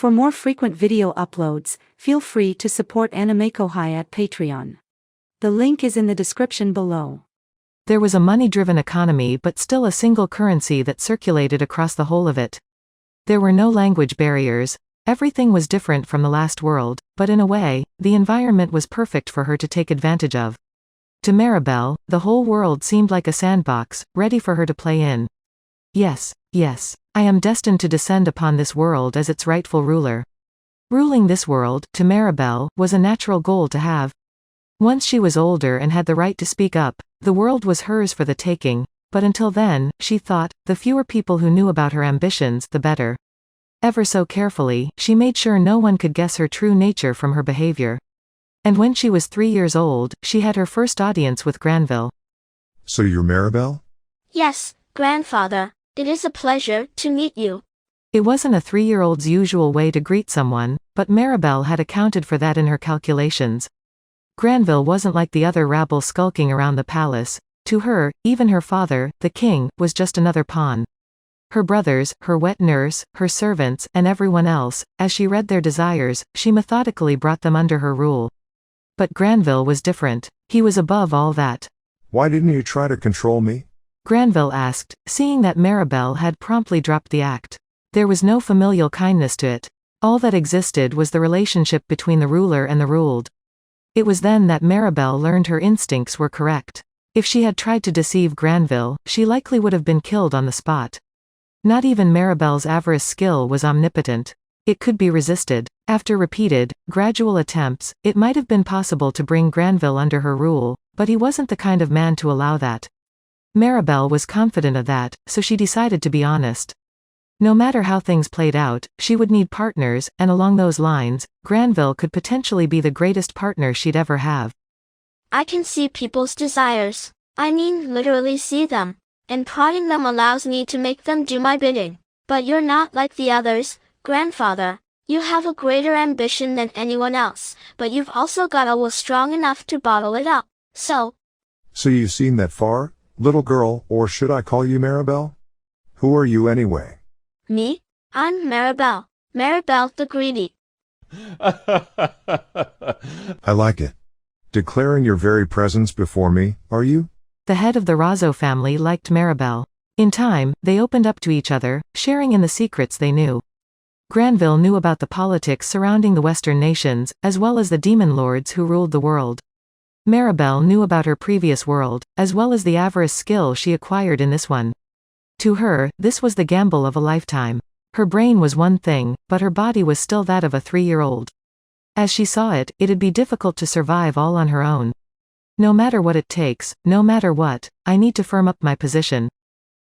For more frequent video uploads, feel free to support AnimeKouhai at Patreon. The link is in the description below. There was a money-driven economy but still a single currency that circulated across the whole of it. There were no language barriers. Everything was different from the last world, but in a way, the environment was perfect for her to take advantage of. To Maribel, the whole world seemed like a sandbox, ready for her to play in. Yes, I am destined to descend upon this world as its rightful ruler. Ruling this world, to Maribel, was a natural goal to have. Once she was older and had the right to speak up, the world was hers for the taking, but until then, she thought, the fewer people who knew about her ambitions, the better. Ever so carefully, she made sure no one could guess her true nature from her behavior. And when she was 3 years old, she had her first audience with Granville. So you're Maribel? Yes, grandfather, it is a pleasure to meet you. It wasn't a 3-year-old's usual way to greet someone, but Maribel had accounted for that in her calculations. Granville wasn't like the other rabble skulking around the palace. To her, even her father, the king, was just another pawn. Her brothers, her wet nurse, her servants, and everyone else, as she read their desires, she methodically brought them under her rule. But Granville was different. He was above all that. Why didn't you try to control me? Granville asked, seeing that Maribel had promptly dropped the act. There was no familial kindness to it. All that existed was the relationship between the ruler and the ruled. It was then that Maribel learned her instincts were correct. If she had tried to deceive Granville, she likely would have been killed on the spot. Not even Maribel's avarice skill was omnipotent. It could be resisted. After repeated, gradual attempts, it might have been possible to bring Granville under her rule, but he wasn't the kind of man to allow that. Maribel was confident of that, so she decided to be honest. No matter how things played out, she would need partners, and along those lines, Granville could potentially be the greatest partner she'd ever have. I can see people's desires. I mean literally see them. And prodding them allows me to make them do my bidding. But you're not like the others, grandfather. You have a greater ambition than anyone else, but you've also got a will strong enough to bottle it up. So you've seen that far, little girl, or should I call you Maribel? Who are you anyway? Me? I'm Maribel. Maribel the Greedy. I like it. Declaring your very presence before me, are you? The head of the Razzo family liked Maribel. In time, they opened up to each other, sharing in the secrets they knew. Granville knew about the politics surrounding the Western nations, as well as the demon lords who ruled the world. Maribel knew about her previous world, as well as the avarice skill she acquired in this one. To her, this was the gamble of a lifetime. Her brain was one thing, but her body was still that of a 3-year-old. As she saw it, it'd be difficult to survive all on her own. No matter what it takes, no matter what, I need to firm up my position.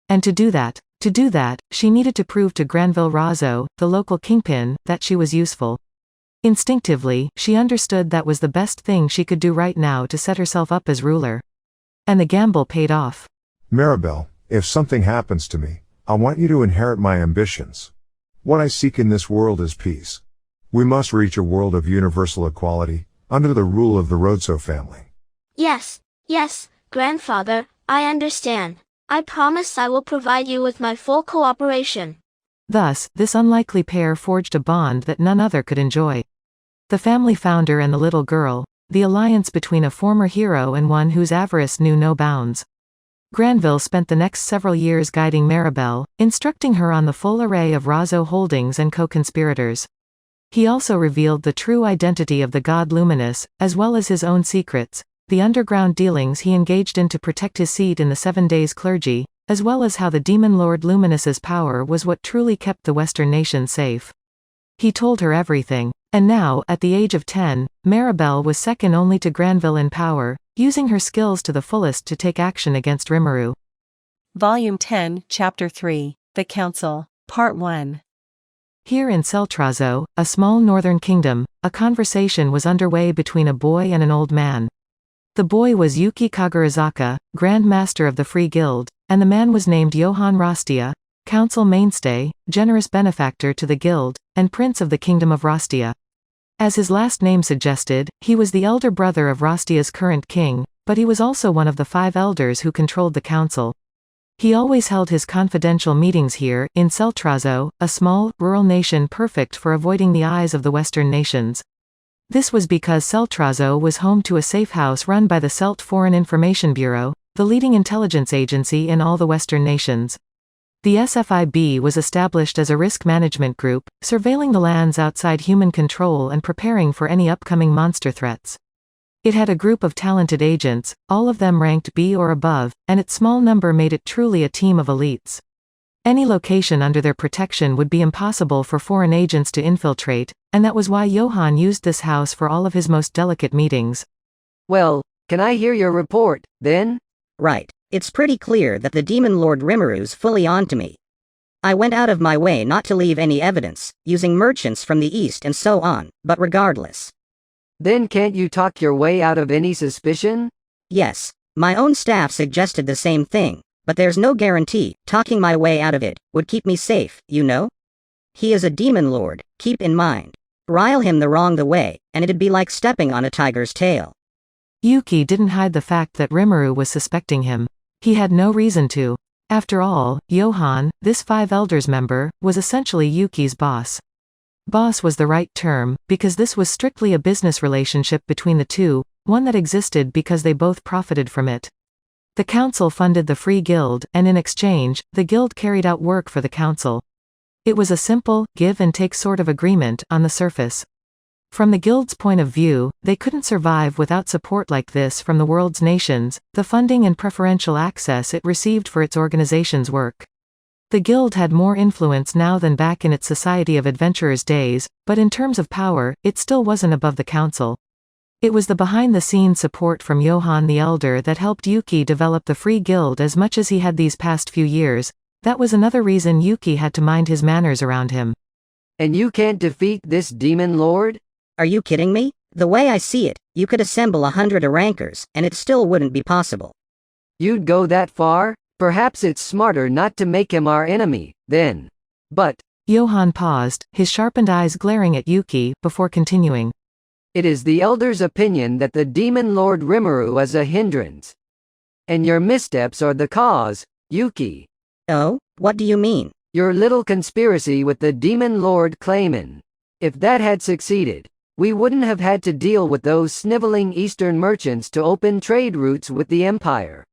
And to do that, she needed to prove to Granville Razzo, the local kingpin, that she was useful. Instinctively, she understood that was the best thing she could do right now to set herself up as ruler. And the gamble paid off. Maribel, if something happens to me, I want you to inherit my ambitions. What I seek in this world is peace. We must reach a world of universal equality, under the rule of the Razzo family. Yes, grandfather, I understand. I promise I will provide you with my full cooperation. Thus, this unlikely pair forged a bond that none other could enjoy. The family founder and the little girl, the alliance between a former hero and one whose avarice knew no bounds. Granville spent the next several years guiding Maribel, instructing her on the full array of Razzo holdings and co-conspirators. He also revealed the true identity of the god Luminous, as well as his own secrets, the underground dealings he engaged in to protect his seat in the 7 Days clergy, as well as how the demon lord Luminous's power was what truly kept the Western nations safe. He told her everything. And now, at the age of 10, Maribel was second only to Granville in power, using her skills to the fullest to take action against Rimuru. Volume 10, Chapter 3, The Council, Part 1. Here in Seltrazo, a small northern kingdom, a conversation was underway between a boy and an old man. The boy was Yuki Kagurazaka, Grand Master of the Free Guild, and the man was named Johann Rastia, council mainstay, generous benefactor to the guild, and prince of the kingdom of Rastia. As his last name suggested, he was the elder brother of Rastia's current king, but he was also one of the 5 elders who controlled the council. He always held his confidential meetings here, in Seltrazo, a small, rural nation perfect for avoiding the eyes of the Western nations. This was because Seltrazo was home to a safe house run by the Selt Foreign Information Bureau, the leading intelligence agency in all the Western nations. The SFIB was established as a risk management group, surveilling the lands outside human control and preparing for any upcoming monster threats. It had a group of talented agents, all of them ranked B or above, and its small number made it truly a team of elites. Any location under their protection would be impossible for foreign agents to infiltrate, and that was why Johann used this house for all of his most delicate meetings. Well, can I hear your report, then? Right. It's pretty clear that the Demon Lord Rimuru's fully onto me. I went out of my way not to leave any evidence, using merchants from the east and so on, but regardless. Then can't you talk your way out of any suspicion? Yes, my own staff suggested the same thing, but there's no guarantee talking my way out of it would keep me safe, you know? He is a demon lord, keep in mind. Rile him the wrong way, and it'd be like stepping on a tiger's tail. Yuki didn't hide the fact that Rimuru was suspecting him. He had no reason to. After all, Johann, this Five Elders member, was essentially Yuki's boss. Boss was the right term, because this was strictly a business relationship between the two, one that existed because they both profited from it. The council funded the Free Guild, and in exchange, the guild carried out work for the council. It was a simple, give-and-take sort of agreement, on the surface. From the guild's point of view, they couldn't survive without support like this from the world's nations, the funding and preferential access it received for its organization's work. The guild had more influence now than back in its Society of Adventurers days, but in terms of power, it still wasn't above the council. It was the behind-the-scenes support from Johann the Elder that helped Yuki develop the Free Guild as much as he had these past few years. That was another reason Yuki had to mind his manners around him. And you can't defeat this demon lord? Are you kidding me? The way I see it, you could assemble 100 rankers, and it still wouldn't be possible. You'd go that far? Perhaps it's smarter not to make him our enemy, then. But Johann paused, his sharpened eyes glaring at Yuki, before continuing. It is the Elder's opinion that the Demon Lord Rimuru is a hindrance. And your missteps are the cause, Yuki. Oh, what do you mean? Your little conspiracy with the Demon Lord Clayman. If that had succeeded, we wouldn't have had to deal with those sniveling Eastern merchants to open trade routes with the Empire.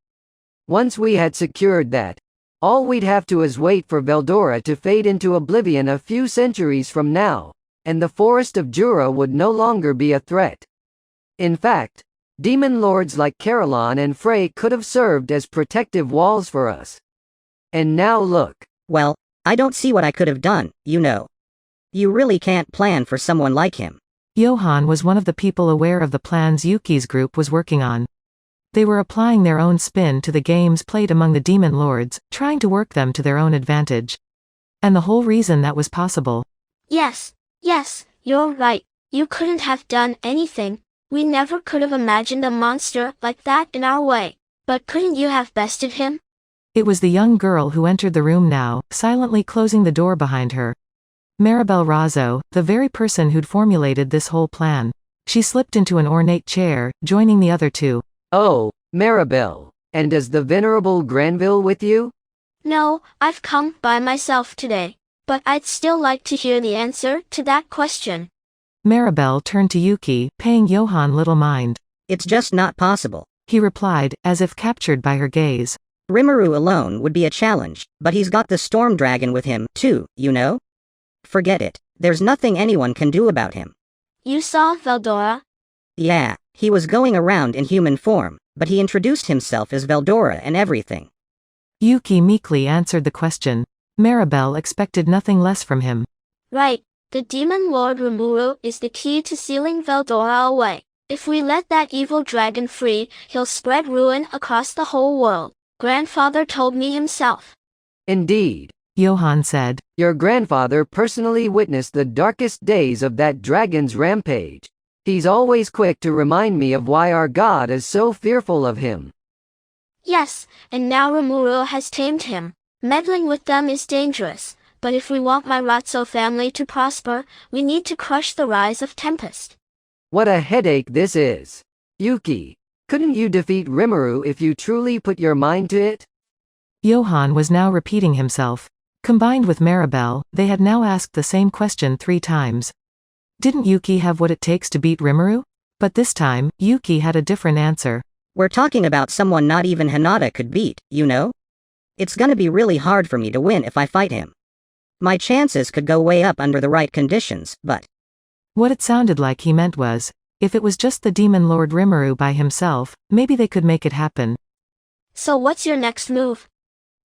Once we had secured that, all we'd have to is wait for Veldora to fade into oblivion a few centuries from now, and the Forest of Jura would no longer be a threat. In fact, demon lords like Caroline and Frey could have served as protective walls for us. And now look. Well, I don't see what I could have done, you know. You really can't plan for someone like him. Johann was one of the people aware of the plans Yuki's group was working on. They were applying their own spin to the games played among the demon lords, trying to work them to their own advantage. And the whole reason that was possible. Yes, you're right. You couldn't have done anything. We never could have imagined a monster like that in our way. But couldn't you have bested him? It was the young girl who entered the room now, silently closing the door behind her. Maribel Razzo, the very person who'd formulated this whole plan. She slipped into an ornate chair, joining the other two. Oh, Maribel, and is the venerable Granville with you? No, I've come by myself today. But I'd still like to hear the answer to that question. Maribel turned to Yuki, paying Johann little mind. It's just not possible, he replied, as if captured by her gaze. Rimuru alone would be a challenge, but he's got the Storm Dragon with him, too, you know? Forget it. There's nothing anyone can do about him. You saw Veldora? Yeah, he was going around in human form, but he introduced himself as Veldora and everything. Yuki meekly answered the question. Maribel expected nothing less from him. Right. The Demon Lord Rimuru is the key to sealing Veldora away. If we let that evil dragon free, he'll spread ruin across the whole world. Grandfather told me himself. Indeed, Johann said. Your grandfather personally witnessed the darkest days of that dragon's rampage. He's always quick to remind me of why our god is so fearful of him. Yes, and now Rimuru has tamed him. Meddling with them is dangerous, but if we want my Ratso family to prosper, we need to crush the rise of Tempest. What a headache this is. Yuki, couldn't you defeat Rimuru if you truly put your mind to it? Johann was now repeating himself. Combined with Maribel, they had now asked the same question 3 times. Didn't Yuki have what it takes to beat Rimuru? But this time, Yuki had a different answer. We're talking about someone not even Hinata could beat, you know? It's gonna be really hard for me to win if I fight him. My chances could go way up under the right conditions, but... What it sounded like he meant was, if it was just the Demon Lord Rimuru by himself, maybe they could make it happen. So what's your next move?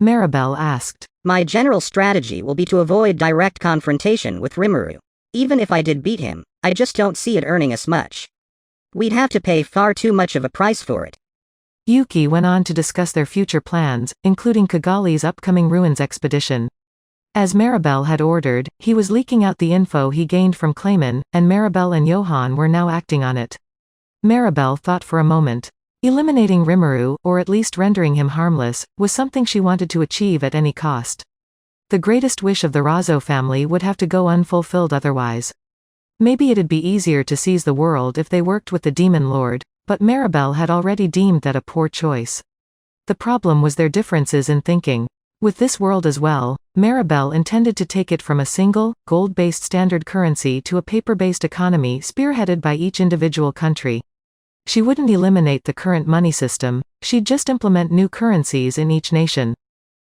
Maribel asked. My general strategy will be to avoid direct confrontation with Rimuru. Even if I did beat him, I just don't see it earning us much. We'd have to pay far too much of a price for it. Yuki went on to discuss their future plans, including Kigali's upcoming ruins expedition. As Maribel had ordered, he was leaking out the info he gained from Clayman, and Maribel and Johann were now acting on it. Maribel thought for a moment. Eliminating Rimuru, or at least rendering him harmless, was something she wanted to achieve at any cost. The greatest wish of the Razo family would have to go unfulfilled otherwise. Maybe it'd be easier to seize the world if they worked with the Demon Lord, but Maribel had already deemed that a poor choice. The problem was their differences in thinking. With this world as well, Maribel intended to take it from a single, gold-based standard currency to a paper-based economy spearheaded by each individual country. She wouldn't eliminate the current money system, she'd just implement new currencies in each nation.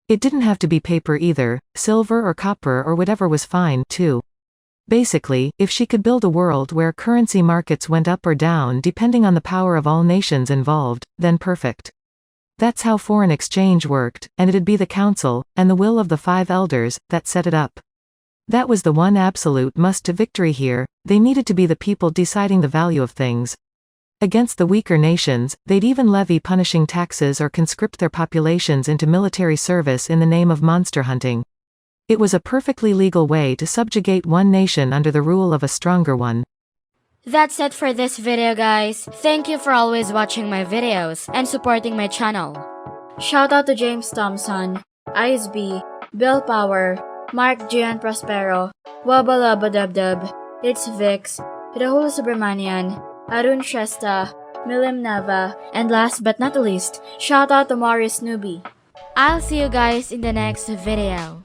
It didn't have to be paper either, silver or copper or whatever was fine, too. Basically, if she could build a world where currency markets went up or down depending on the power of all nations involved, then perfect. That's how foreign exchange worked, and it'd be the council, and the will of the 5 elders, that set it up. That was the one absolute must to victory here, they needed to be the people deciding the value of things. Against the weaker nations, they'd even levy punishing taxes or conscript their populations into military service in the name of monster hunting. It was a perfectly legal way to subjugate one nation under the rule of a stronger one. That's it for this video, guys. Thank you for always watching my videos and supporting my channel. Shout out to James Thompson, Ice B, Bill Power, Mark Gian Prospero, Wabalabadabdub, It's Vix, Rahul Subramanian, Arun Shrestha, Milim Nava, and last but not least, shout out to Morris Newbie. I'll see you guys in the next video.